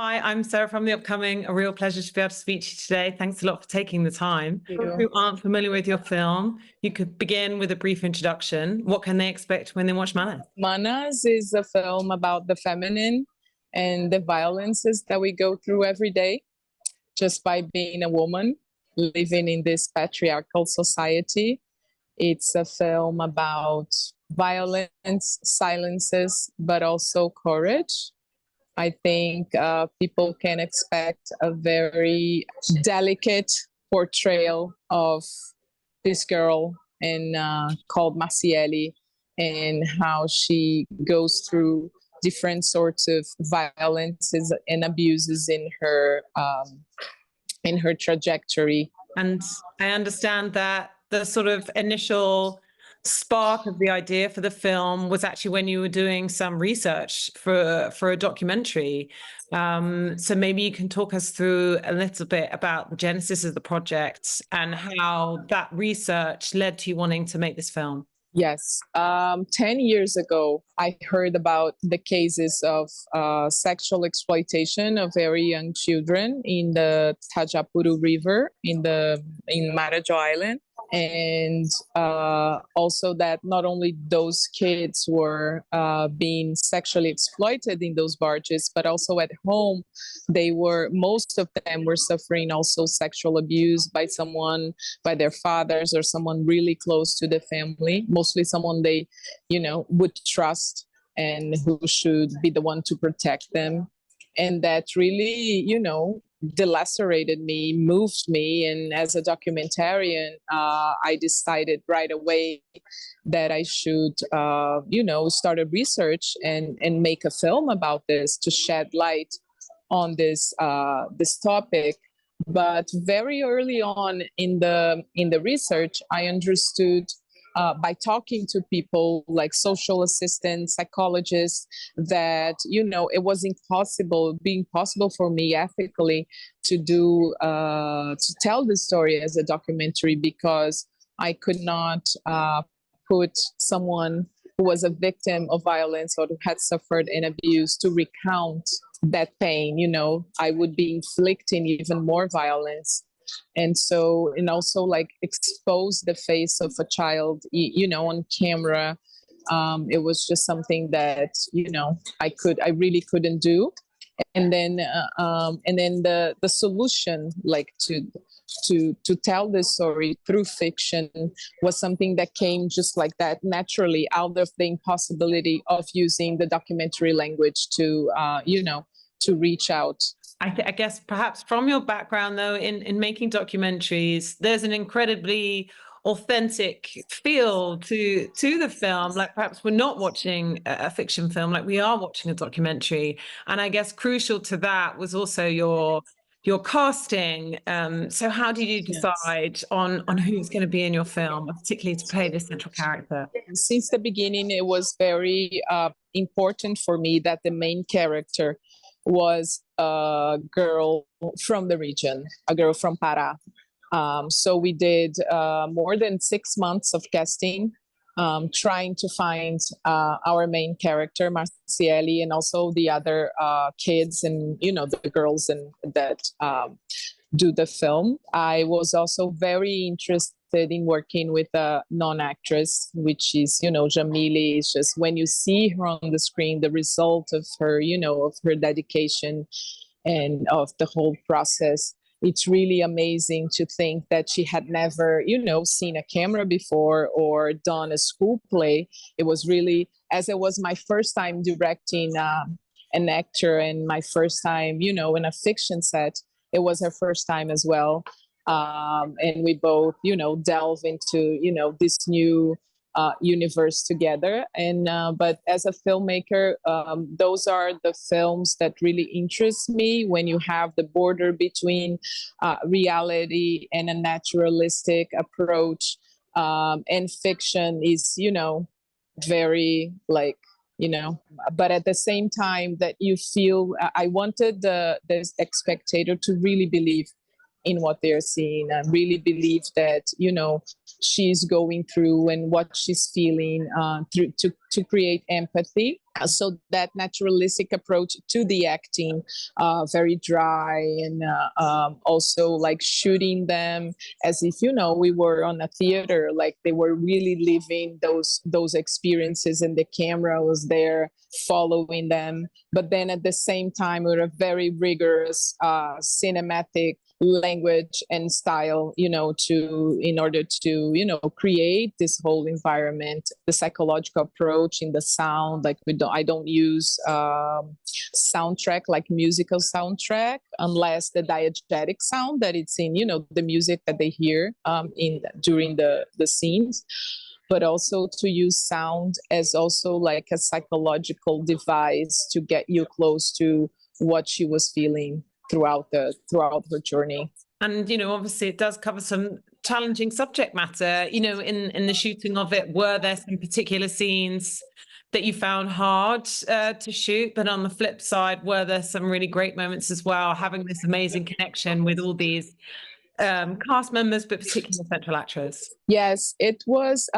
Hi, I'm Sarah from The Upcoming. A real pleasure to be able to speak to you today. Thanks a lot for taking the time. Thank For you. those who aren't familiar with your film, you could begin with a brief introduction. What can they expect when they watch Manners? Manners is a film about the feminine and the violences that we go through every day just by being a woman living in this patriarchal society. It's a film about violence, silences, but also courage. I think people can expect a very delicate portrayal of this girl and called Macieli, and how she goes through different sorts of violences and abuses in her trajectory. And I understand that the sort of initial spark of the idea for the film was actually when you were doing some research for a documentary. So maybe you can talk us through a little bit about the genesis of the project and how that research led to you wanting to make this film. Yes. 10 years ago, I heard about the cases of sexual exploitation of very young children in the Tajapuru River in Marajo Island. And also that not only those kids were being sexually exploited in those barges, but also at home, most of them were suffering also sexual abuse by someone, by their fathers or someone really close to the family, mostly someone they, would trust and who should be the one to protect them. And that really, delacerated me, moved me. And as a documentarian, I decided right away that I should, start a research and make a film about this to shed light on this topic. But very early on in the research, I understood by talking to people like social assistants, psychologists, that it was being possible for me ethically to tell the story as a documentary, because I could not put someone who was a victim of violence or who had suffered an abuse to recount that pain. I would be inflicting even more violence. And also like expose the face of a child, on camera. It was just something that, I really couldn't do. And then the solution, like to tell this story through fiction, was something that came just like that naturally out of the impossibility of using the documentary language to to reach out. I guess perhaps from your background, though, in making documentaries, there's an incredibly authentic feel to the film. Like perhaps we're not watching a fiction film, like we are watching a documentary. And I guess crucial to that was also your casting. So how did you decide on who's going to be in your film, particularly to play this central character? Since the beginning, it was very important for me that the main character was a girl from the region, a girl from Pará. So we did more than 6 months of casting, trying to find our main character, Macieli, and also the other kids and, the girls that do the film. I was also very interested in working with a non-actress, which is, Jamili. It's just when you see her on the screen, the result of her, of her dedication and of the whole process, it's really amazing to think that she had never, seen a camera before or done a school play. It was really, as it was my first time directing an actor and my first time, in a fiction set, it was her first time as well. And we both, delve into, this new universe together. And but as a filmmaker, those are the films that really interest me, when you have the border between reality and a naturalistic approach. And fiction is, very like, but at the same time that you feel, I wanted the spectator to really believe in what they're seeing and really believe that, she's going through and what she's feeling, to create empathy. So that naturalistic approach to the acting, very dry, and also like shooting them as if, you know, we were on a theater, like they were really living those experiences and the camera was there following them. But then at the same time, with a very rigorous cinematic language and style, you know, in order to, you know, create this whole environment. The psychological approach in the sound, like I don't use soundtrack, like musical soundtrack, unless the diegetic sound that it's in, you know, the music that they hear in during the scenes. But also to use sound as also like a psychological device to get you close to what she was feeling throughout her journey. And, you know, obviously it does cover some challenging subject matter. You know, in the shooting of it, were there some particular scenes that you found hard to shoot? But on the flip side, were there some really great moments as well, having this amazing connection with all these cast members, but particularly the central actress? Yes, it was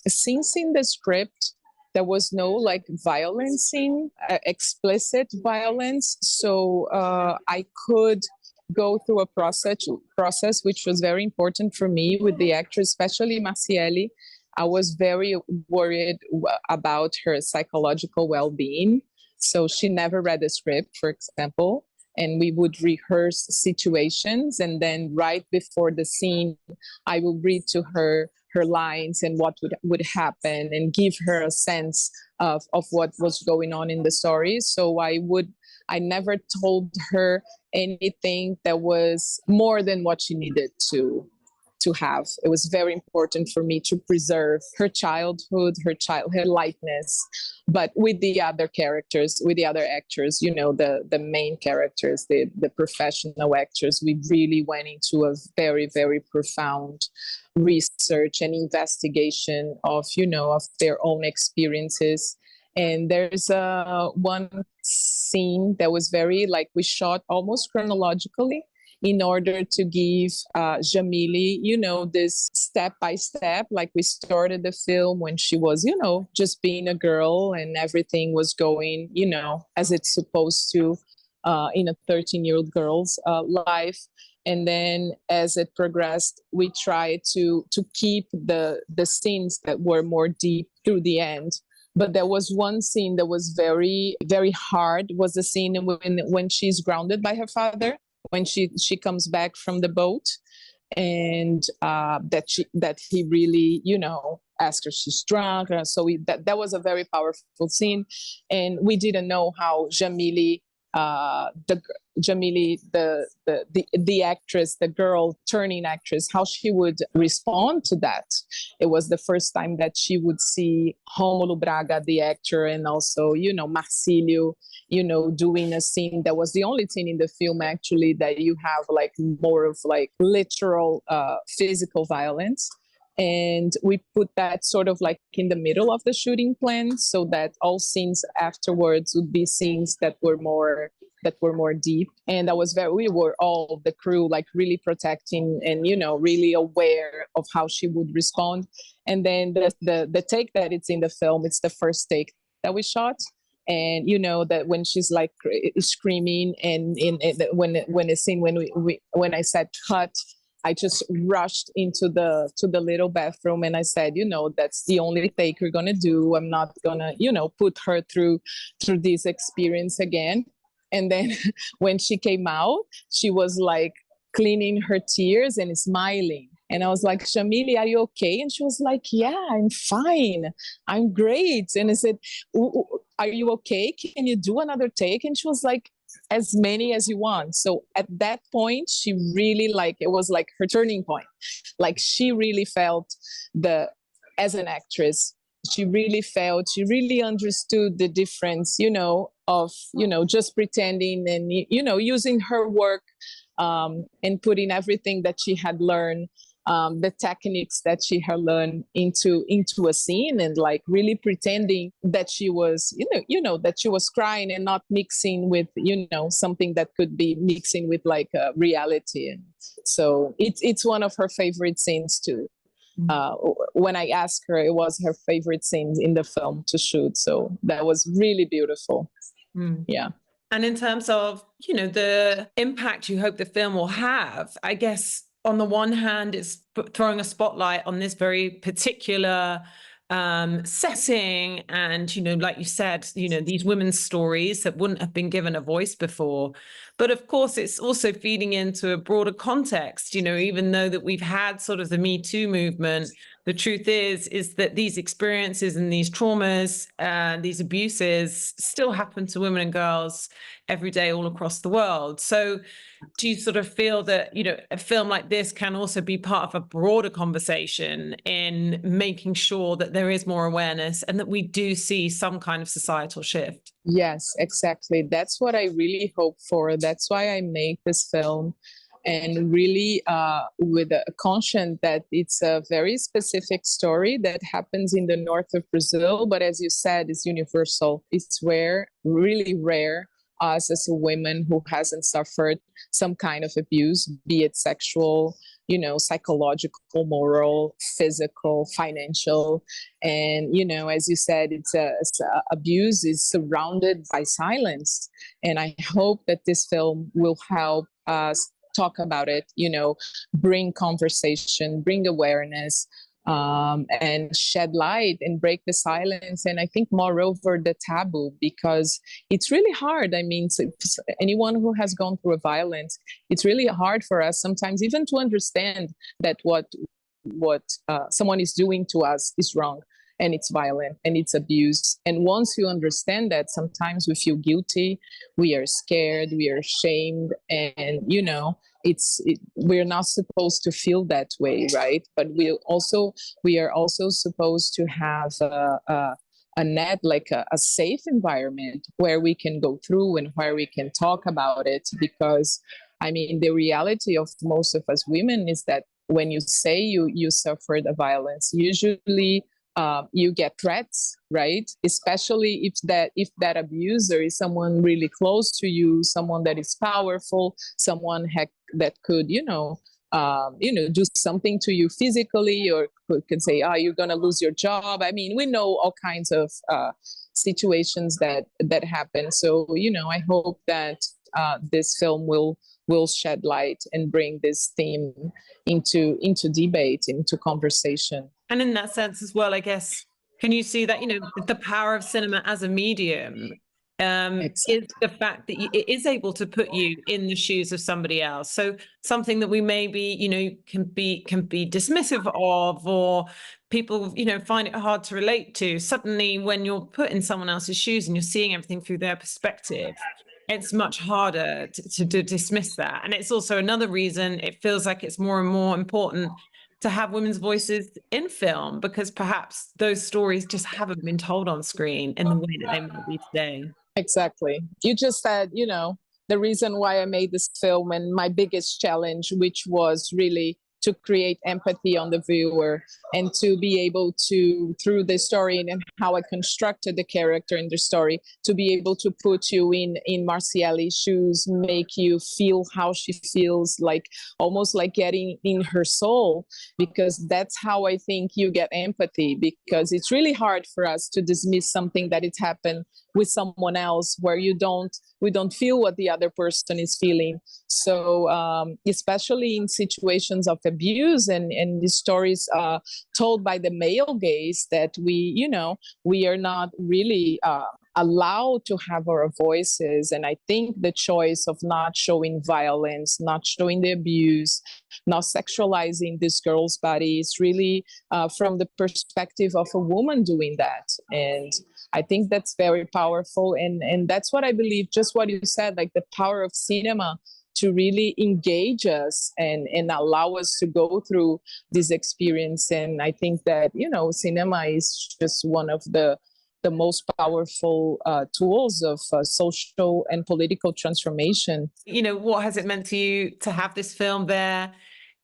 since in the script there was no like violence scene, explicit violence. So I could go through a process which was very important for me with the actress, especially Marciele. I was very worried about her psychological well-being. So she never read the script, for example, and we would rehearse situations. And then right before the scene, I will read to her lines and what would happen and give her a sense of what was going on in the story. So I never told her anything that was more than what she needed to have. It was very important for me to preserve her childhood, her lightness, but with the other characters, with the other actors, you know, the main characters, the professional actors, we really went into a very, very profound research and investigation of, you know, of their own experiences. And there's one scene that was very, like, we shot almost chronologically in order to give Jamile, you know, this step by step, like we started the film when she was, you know, just being a girl and everything was going, you know, as it's supposed to in a 13-year-old girl's life. And then as it progressed, we tried to keep the scenes that were more deep through the end. But there was one scene that was very, very hard, was the scene when she's grounded by her father, when she comes back from the boat, and that he really, you know, asked her she's drunk. So that was a very powerful scene. And we didn't know how Jamile, the actress, the girl turning actress, how she would respond to that. It was the first time that she would see Romulo Braga, the actor, and also, you know, Marcílio, you know, doing a scene that was the only scene in the film actually that you have like more of like literal physical violence. And we put that sort of like in the middle of the shooting plan, so that all scenes afterwards would be scenes that were more deep. And we were all the crew like really protecting and, you know, really aware of how she would respond. And then the take that it's in the film, it's the first take that we shot. And you know that when she's like screaming, and when I said cut, I just rushed into the little bathroom and I said, you know, that's the only take we're gonna do. I'm not gonna, you know, put her through this experience again. And then when she came out, she was like cleaning her tears and smiling. And I was like, Jamile, are you okay? And she was like, yeah, I'm fine. I'm great. And I said, are you okay? Can you do another take? And she was like, as many as you want. So at that point, she really, like, it was like her turning point. Like she really felt as an actress, she really understood the difference, you know, of, you know, just pretending and, you know, using her work and putting everything that she had learned, the techniques that she had learned into a scene, and like really pretending that she was, you know, that she was crying and not mixing with, you know, something that could be mixing with like reality. And so it's one of her favorite scenes too. when I asked her, it was her favorite scene in the film to shoot. So that was really beautiful. Yeah. And in terms of, the impact you hope the film will have, I guess on the one hand, it's throwing a spotlight on this very particular setting. And, like you said, these women's stories that wouldn't have been given a voice before. But of course, it's also feeding into a broader context, even though that we've had sort of the Me Too movement, the truth is that these experiences and these traumas and these abuses still happen to women and girls every day all across the world. So do you sort of feel that, a film like this can also be part of a broader conversation in making sure that there is more awareness and that we do see some kind of societal shift? Yes, exactly. That's what I really hope for. That's why I make this film. And really with a conscience that it's a very specific story that happens in the north of Brazil. But as you said, it's universal. It's rare, really rare. Us as a woman who hasn't suffered some kind of abuse, be it sexual, psychological, moral, physical, financial. And, as you said, abuse is surrounded by silence. And I hope that this film will help us talk about it, bring conversation, bring awareness, and shed light and break the silence. And I think moreover, the taboo, because it's really hard. I mean, anyone who has gone through a violence, it's really hard for us sometimes even to understand that what someone is doing to us is wrong and it's violent and it's abuse. And once you understand that, sometimes we feel guilty, we are scared, we are ashamed, and we're not supposed to feel that way, right? But we are also supposed to have a net, like a safe environment where we can go through and where we can talk about it. Because I mean, the reality of most of us women is that when you say you suffered a violence, usually you get threats, right? Especially if that abuser is someone really close to you, someone that is powerful, someone that could, do something to you physically, or could say, "Oh, you're gonna lose your job." I mean, we know all kinds of situations that happen. So, I hope that this film will shed light and bring this theme into debate, into conversation. And in that sense as well, I guess, can you see that, the power of cinema as a medium is the fact that it is able to put you in the shoes of somebody else. So something that we maybe, can be dismissive of, or people, find it hard to relate to. Suddenly, when you're put in someone else's shoes and you're seeing everything through their perspective, it's much harder to dismiss that. And it's also another reason it feels like it's more and more important to have women's voices in film, because perhaps those stories just haven't been told on screen in the way that they might be today. Exactly. You just said, the reason why I made this film, and my biggest challenge, which was really to create empathy on the viewer and to be able to, through the story and how I constructed the character in the story, to be able to put you in Marciele's shoes, make you feel how she feels, like almost like getting in her soul, because that's how I think you get empathy, because it's really hard for us to dismiss something that it happened with someone else where we don't feel what the other person is feeling. So especially in situations of abuse and the stories told by the male gaze, that we are not really allowed to have our voices. And I think the choice of not showing violence, not showing the abuse, not sexualizing this girl's body is really from the perspective of a woman doing that. And I think that's very powerful. And that's what I believe, just what you said, like the power of cinema to really engage us and allow us to go through this experience. And I think that, cinema is just one of the most powerful tools of social and political transformation. What has it meant to you to have this film there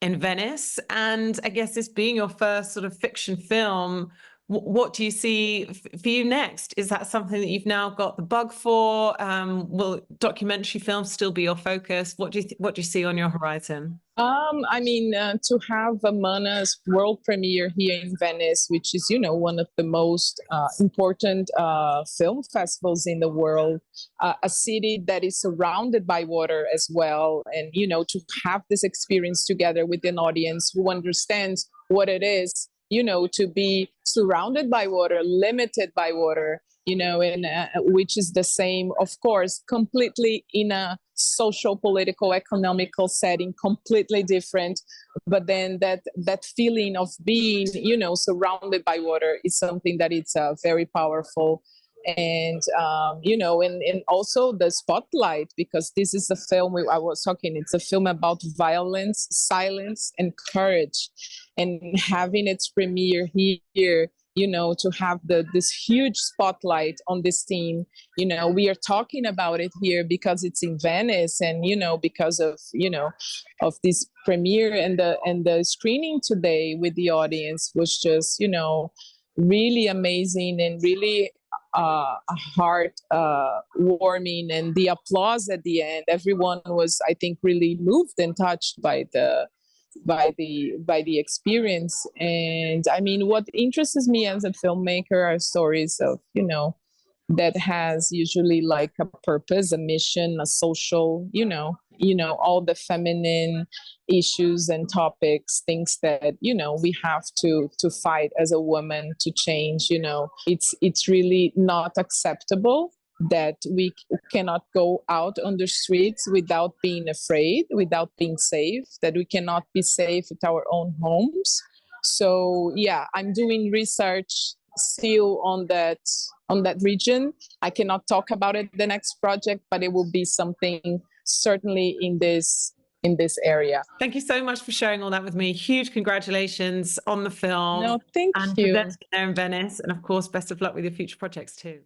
in Venice? And I guess this being your first sort of fiction film, What do you see for you next? Is that something that you've now got the bug for? Will documentary films still be your focus? What do you see on your horizon? I mean, to have Mana's world premiere here in Venice, which is, you know, one of the most important film festivals in the world, a city that is surrounded by water as well, and, you know, to have this experience together with an audience who understands what it is, you know, to be surrounded by water, limited by water, you know, and which is the same, of course, completely in a social, political, economical setting, completely different. But then that feeling of being, you know, surrounded by water is something that it's very powerful. And you know, and also the spotlight, because this is the film I was talking, it's a film about violence, silence, and courage, and having its premiere here, you know, to have this huge spotlight on this theme. You know, we are talking about it here because it's in Venice, and, you know, because of, you know, of this premiere, and the screening today with the audience was just, you know, really amazing, and really heart warming, and the applause at the end, everyone was, I think, really moved and touched by the experience. And I mean, what interests me as a filmmaker are stories of, you know, that has usually like a purpose, a mission, a social, you know, all the feminine issues and topics, things that, you know, we have to fight as a woman to change. You know, it's really not acceptable that we cannot go out on the streets without being afraid, without being safe, that we cannot be safe at our own homes. So yeah, I'm doing research still on that region. I cannot talk about it the next project, but it will be something certainly in this area. Thank you so much for sharing all that with me. Huge congratulations on the film. No, thank and you. presenting there in Venice, and of course, best of luck with your future projects too.